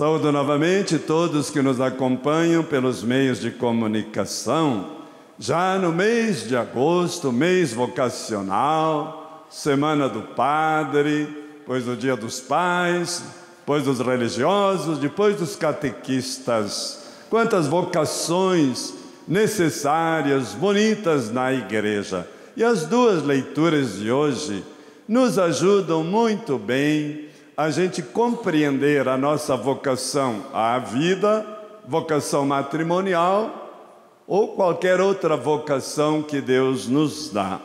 Saúdo novamente todos que nos acompanham pelos meios de comunicação, já no mês de agosto, mês vocacional, Semana do Padre, depois do Dia dos Pais, depois dos religiosos, depois dos catequistas. Quantas vocações necessárias, bonitas na igreja. E as duas leituras de hoje nos ajudam muito bem a gente compreender a nossa vocação à vida, vocação matrimonial ou qualquer outra vocação que Deus nos dá.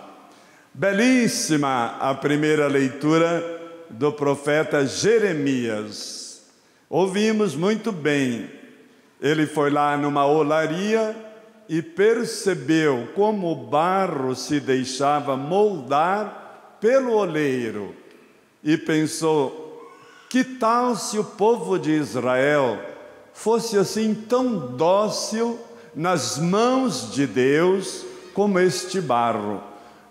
Belíssima a primeira leitura do profeta Jeremias. Ouvimos muito bem. Ele foi lá numa olaria e percebeu como o barro se deixava moldar pelo oleiro. E pensou, que tal se o povo de Israel fosse assim tão dócil nas mãos de Deus como este barro?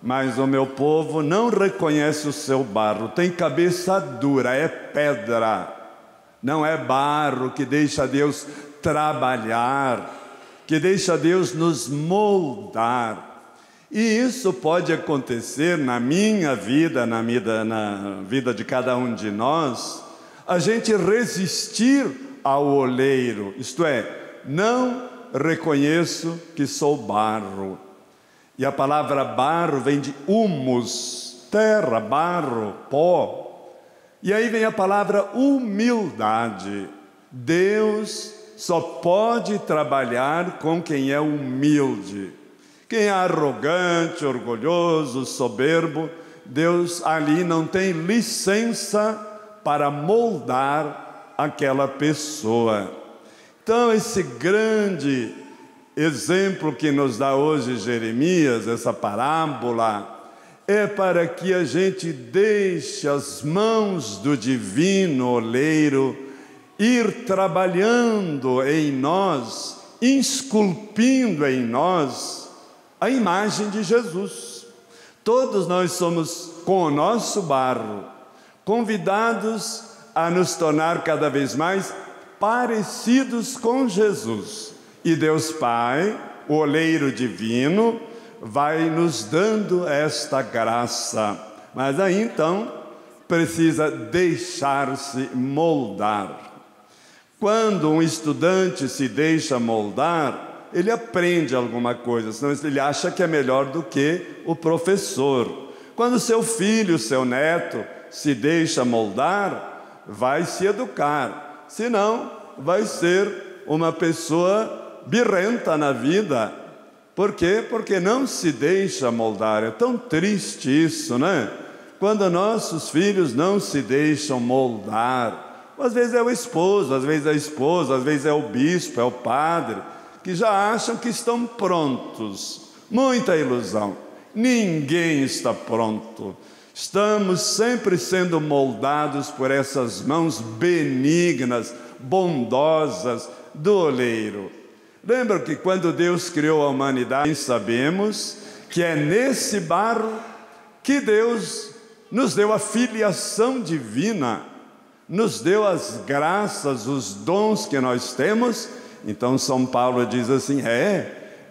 Mas o meu povo não reconhece o seu barro, tem cabeça dura, é pedra. Não é barro que deixa Deus trabalhar, que deixa Deus nos moldar. E isso pode acontecer na minha vida, na vida de cada um de nós, a gente resistir ao oleiro, isto é, não reconheço que sou barro. E a palavra barro vem de humus, terra, barro, pó. E aí vem a palavra humildade. Deus só pode trabalhar com quem é humilde. Quem é arrogante, orgulhoso, soberbo, Deus ali não tem licença para moldar aquela pessoa. Então, esse grande exemplo que nos dá hoje Jeremias, essa parábola, é para que a gente deixe as mãos do divino oleiro ir trabalhando em nós, esculpindo em nós a imagem de Jesus. Todos nós somos, com o nosso barro, convidados a nos tornar cada vez mais parecidos com Jesus. E Deus Pai, o oleiro divino, vai nos dando esta graça. Mas aí então precisa deixar-se moldar. Quando um estudante se deixa moldar, ele aprende alguma coisa, senão ele acha que é melhor do que o professor. Quando seu filho, seu neto, se deixa moldar, vai se educar, senão vai ser uma pessoa birrenta na vida. Por quê? Porque não se deixa moldar. É tão triste isso, né? Quando nossos filhos não se deixam moldar. Às vezes é o esposo, às vezes é a esposa, às vezes é o bispo, é o padre, que já acham que estão prontos. Muita ilusão. Ninguém está pronto. Estamos sempre sendo moldados por essas mãos benignas, bondosas do oleiro. Lembra que quando Deus criou a humanidade, sabemos que é nesse barro que Deus nos deu a filiação divina, nos deu as graças, os dons que nós temos. Então São Paulo diz assim,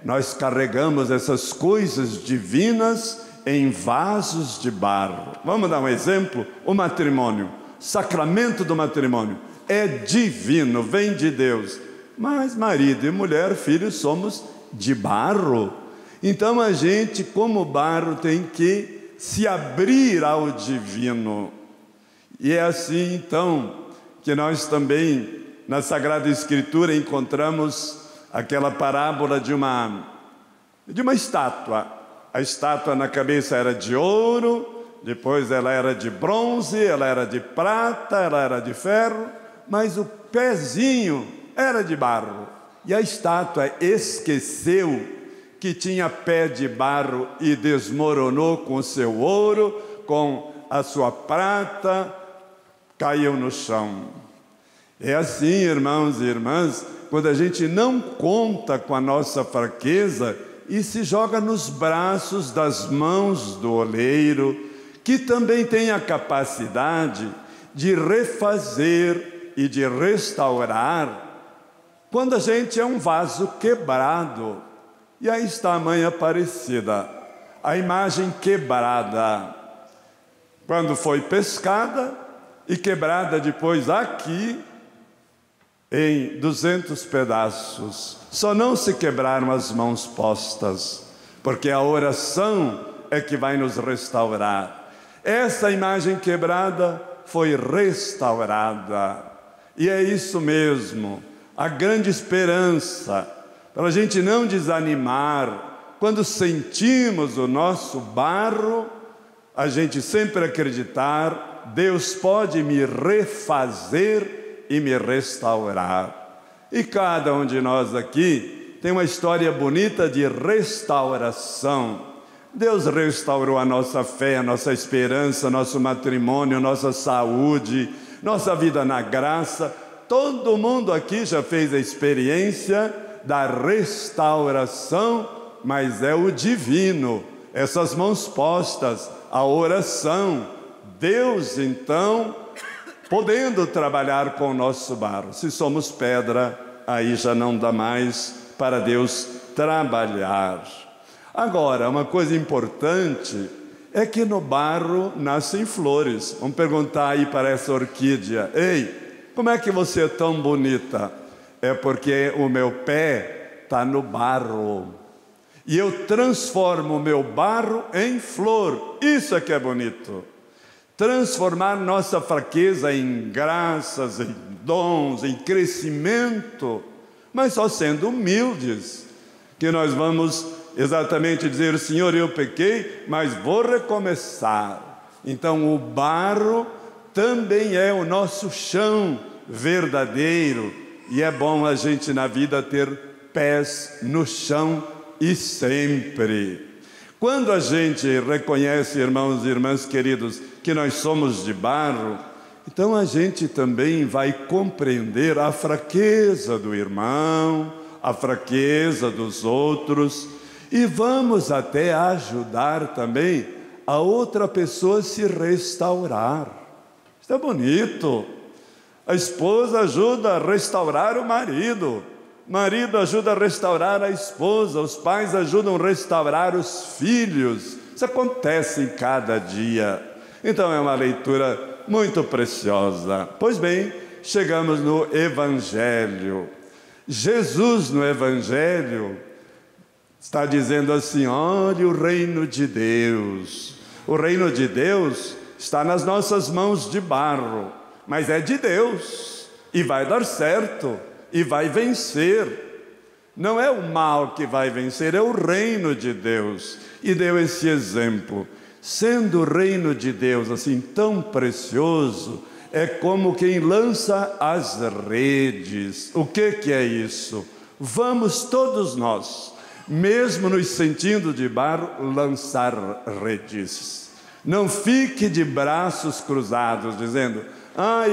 nós carregamos essas coisas divinas em vasos de barro. Vamos dar um exemplo? O matrimônio, sacramento do matrimônio, é divino, vem de Deus. Mas marido e mulher, filhos, somos de barro. Então a gente, como barro, tem que se abrir ao divino. E é assim, então, que nós também, na Sagrada Escritura, encontramos aquela parábola de uma estátua. A estátua na cabeça era de ouro, depois ela era de bronze, ela era de prata, ela era de ferro, mas o pezinho era de barro. E a estátua esqueceu que tinha pé de barro e desmoronou com o seu ouro, com a sua prata, caiu no chão. É assim, irmãos e irmãs, quando a gente não conta com a nossa fraqueza e se joga nos braços das mãos do oleiro, que também tem a capacidade de refazer e de restaurar quando a gente é um vaso quebrado. E aí está a mãe Aparecida, a imagem quebrada, quando foi pescada e quebrada depois aqui em 200 pedaços. Só não se quebraram as mãos postas, porque a oração é que vai nos restaurar. Essa imagem quebrada foi restaurada. E é isso mesmo, a grande esperança, para a gente não desanimar, quando sentimos o nosso barro, a gente sempre acreditar, Deus pode me refazer e me restaurar. E cada um de nós aqui tem uma história bonita de restauração. Deus restaurou a nossa fé, a nossa esperança, nosso matrimônio, nossa saúde, nossa vida na graça. Todo mundo aqui já fez a experiência da restauração, mas é o divino, essas mãos postas, a oração. Deus, então, podendo trabalhar com o nosso barro. Se somos pedra, aí já não dá mais para Deus trabalhar. Agora, uma coisa importante é que no barro nascem flores. Vamos perguntar aí para essa orquídea: ei, como é que você é tão bonita? É porque o meu pé está no barro. E eu transformo o meu barro em flor. Isso é que é bonito. Transformar nossa fraqueza em graças, em dons, em crescimento, mas só sendo humildes, que nós vamos exatamente dizer: Senhor, eu pequei, mas vou recomeçar. Então o barro também é o nosso chão verdadeiro, e é bom a gente na vida ter pés no chão e sempre. Quando a gente reconhece, irmãos e irmãs queridos, que nós somos de barro, então a gente também vai compreender a fraqueza do irmão, a fraqueza dos outros, e vamos até ajudar também a outra pessoa a se restaurar. Isso é bonito. A esposa ajuda a restaurar o marido ajuda a restaurar a esposa, os pais ajudam a restaurar os filhos. Isso acontece em cada dia. Então é uma leitura muito preciosa. Pois bem, chegamos no Evangelho. Jesus no Evangelho está dizendo assim: olha o reino de Deus. O reino de Deus está nas nossas mãos de barro, mas é de Deus e vai dar certo. E vai vencer. Não é o mal que vai vencer, é o reino de Deus. E deu esse exemplo. Sendo o reino de Deus assim tão precioso, é como quem lança as redes. O que é isso? Vamos todos nós, mesmo nos sentindo de barro, lançar redes. Não fique de braços cruzados, dizendo: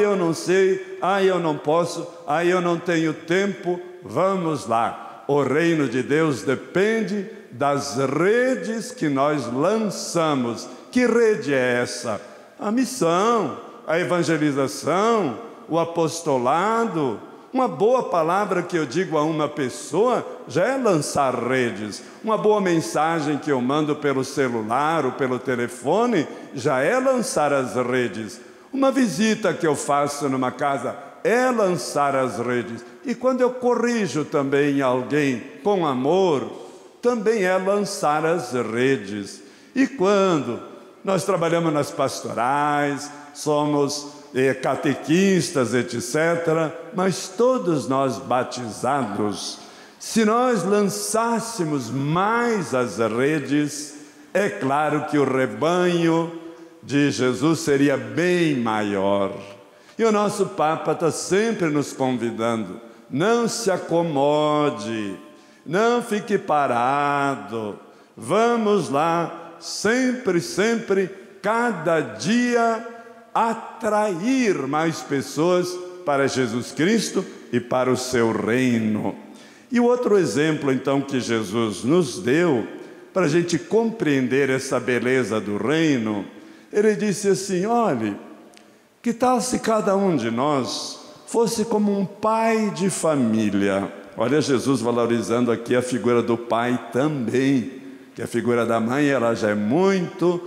eu não sei, eu não posso, eu não tenho tempo. Vamos lá. O reino de Deus depende das redes que nós lançamos. Que rede é essa? A missão, a evangelização, o apostolado. Uma boa palavra que eu digo a uma pessoa já é lançar redes. Uma boa mensagem que eu mando pelo celular ou pelo telefone já é lançar as redes. Uma visita que eu faço numa casa é lançar as redes. E quando eu corrijo também alguém com amor, também é lançar as redes. E quando nós trabalhamos nas pastorais, somos catequistas, etc., mas todos nós batizados, se nós lançássemos mais as redes, é claro que o rebanho de Jesus seria bem maior. E o nosso Papa está sempre nos convidando: não se acomode, não fique parado, vamos lá, sempre, cada dia, atrair mais pessoas para Jesus Cristo e para o seu reino. E o outro exemplo, então, que Jesus nos deu, para a gente compreender essa beleza do reino, ele disse assim: olhe, que tal se cada um de nós fosse como um pai de família. Olha Jesus valorizando aqui a figura do pai também, que a figura da mãe ela já é muito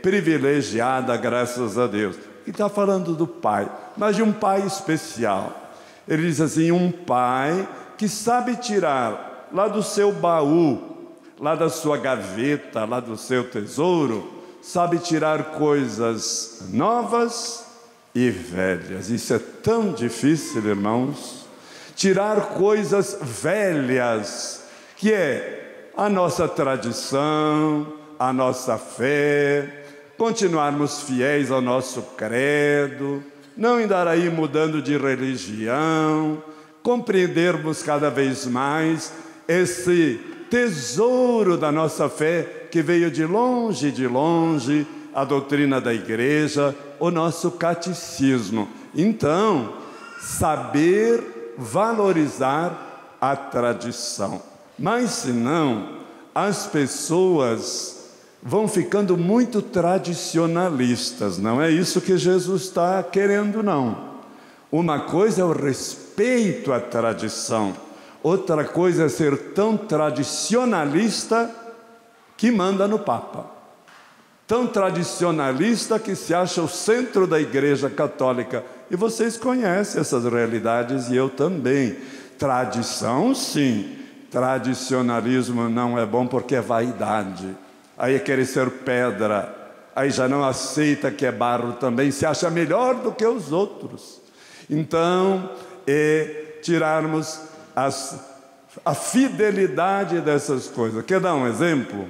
privilegiada, graças a Deus. E está falando do pai, mas de um pai especial. Ele diz assim, um pai que sabe tirar lá do seu baú, lá da sua gaveta, lá do seu tesouro, sabe tirar coisas novas e velhas. Isso é tão difícil, irmãos. Tirar coisas velhas, que é a nossa tradição, a nossa fé, continuarmos fiéis ao nosso credo, não andar aí mudando de religião, compreendermos cada vez mais esse tesouro da nossa fé que veio de longe, a doutrina da igreja, o nosso catecismo. Então, saber valorizar a tradição. Mas senão, as pessoas vão ficando muito tradicionalistas. Não é isso que Jesus está querendo, não. Uma coisa é o respeito à tradição. Outra coisa é ser tão tradicionalista que manda no Papa. Tão tradicionalista que se acha o centro da Igreja Católica. E vocês conhecem essas realidades e eu também. Tradição, sim. Tradicionalismo não é bom porque é vaidade. Aí é querer ser pedra. Aí já não aceita que é barro também. Se acha melhor do que os outros. Então, tirarmos a fidelidade dessas coisas. Quer dar um exemplo?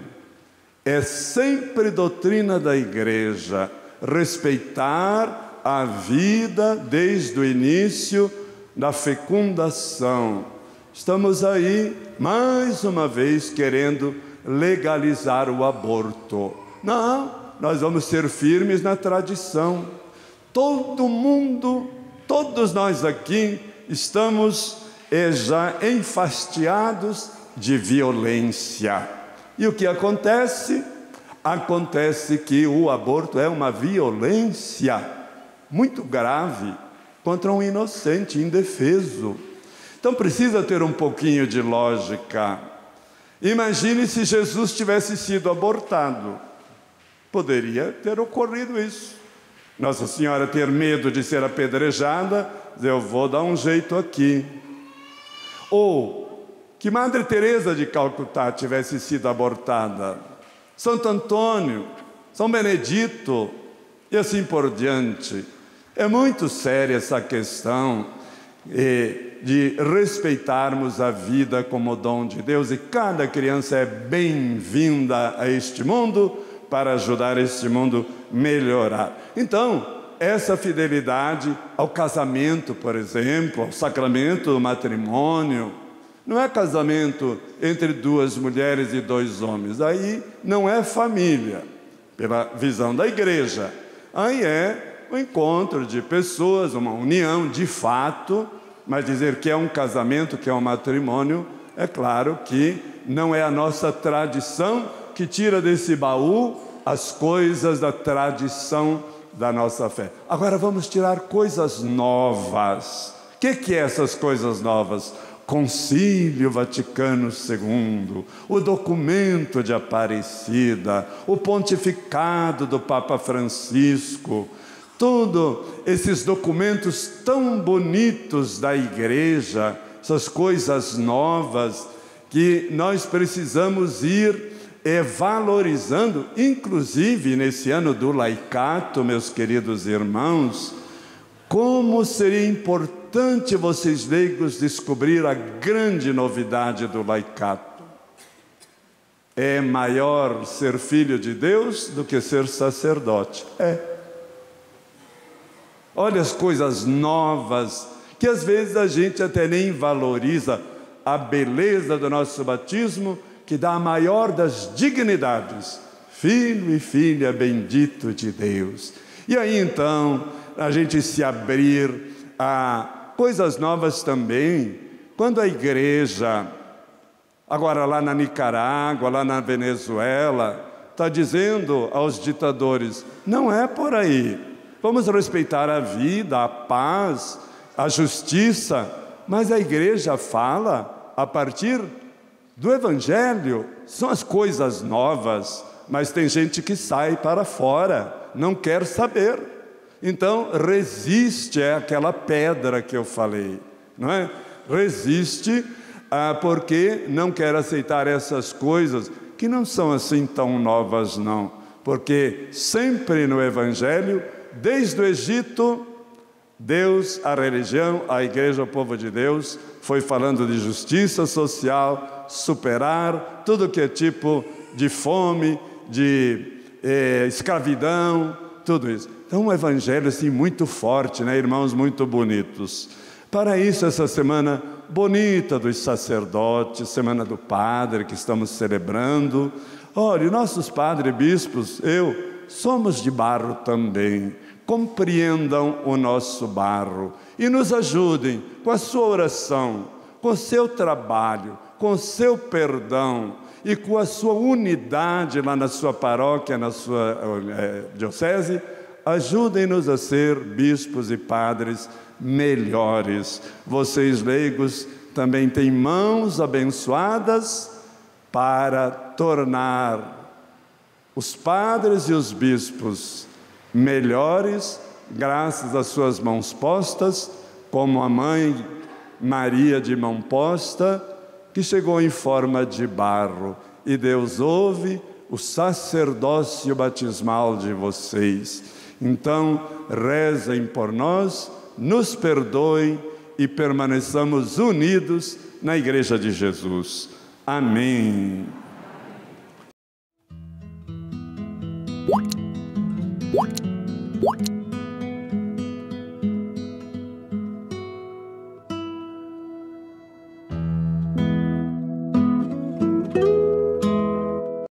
É sempre doutrina da igreja respeitar a vida desde o início da fecundação. Estamos aí, mais uma vez, querendo legalizar o aborto. Não, nós vamos ser firmes na tradição. Todo mundo, todos nós aqui, estamos já enfastiados de violência. E o que acontece? Acontece que o aborto é uma violência muito grave contra um inocente, indefeso. Então precisa ter um pouquinho de lógica. Imagine se Jesus tivesse sido abortado. Poderia ter ocorrido isso. Nossa Senhora ter medo de ser apedrejada, eu vou dar um jeito aqui. Ou que Madre Teresa de Calcutá tivesse sido abortada, Santo Antônio, São Benedito e assim por diante. É muito séria essa questão de respeitarmos a vida como dom de Deus, e cada criança é bem-vinda a este mundo para ajudar este mundo a melhorar. Então, essa fidelidade ao casamento, por exemplo, ao sacramento do matrimônio, não é casamento entre duas mulheres e dois homens. Aí não é família, pela visão da igreja. Aí é o encontro de pessoas, uma união de fato, mas dizer que é um casamento, que é um matrimônio, é claro que não é a nossa tradição que tira desse baú as coisas da tradição da nossa fé. Agora vamos tirar coisas novas. O que é essas coisas novas? Concílio Vaticano II, o documento de Aparecida, o pontificado do Papa Francisco, todos esses documentos tão bonitos da igreja, essas coisas novas que nós precisamos ir valorizando, inclusive nesse ano do laicato, meus queridos irmãos. Como seria importante vocês leigos descobrir a grande novidade do laicato. É maior ser filho de Deus do que ser sacerdote. Olha as coisas novas, que às vezes a gente até nem valoriza a beleza do nosso batismo, que dá a maior das dignidades, filho e filha bendito de Deus. E aí então, a gente se abrir a coisas novas também, quando a igreja, agora lá na Nicarágua, lá na Venezuela, está dizendo aos ditadores, não é por aí, vamos respeitar a vida, a paz, a justiça, mas a igreja fala a partir do Evangelho. São as coisas novas, mas tem gente que sai para fora, não quer saber. Então resiste àquela pedra que eu falei, não é? Resiste porque não quer aceitar essas coisas que não são assim tão novas não, porque sempre no Evangelho, desde o Egito, Deus, a religião, a igreja, o povo de Deus, foi falando de justiça social, superar tudo que é tipo de fome, de escravidão, tudo isso. Então um evangelho assim muito forte, né, irmãos, muito bonitos. Para isso, essa semana bonita dos sacerdotes, semana do padre que estamos celebrando. Olha, nossos padres, bispos, somos de barro também. Compreendam o nosso barro e nos ajudem com a sua oração, com o seu trabalho, com o seu perdão e com a sua unidade lá na sua paróquia, na sua diocese. Ajudem-nos a ser bispos e padres melhores. Vocês leigos também têm mãos abençoadas para tornar os padres e os bispos melhores, graças às suas mãos postas, como a mãe Maria de mão posta, que chegou em forma de barro, e Deus ouve o sacerdócio batismal de vocês. Então, rezem por nós, nos perdoem e permaneçamos unidos na Igreja de Jesus. Amém.